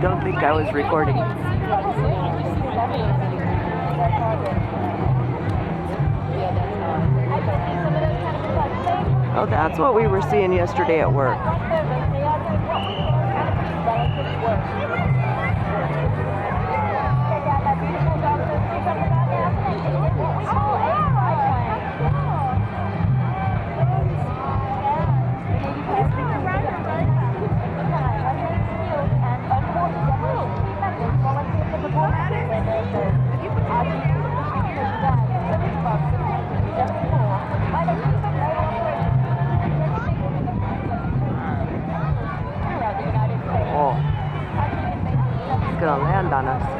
Don't think I was recording. Oh, that's what we were seeing yesterday at work. Oh, it's gonna land on us.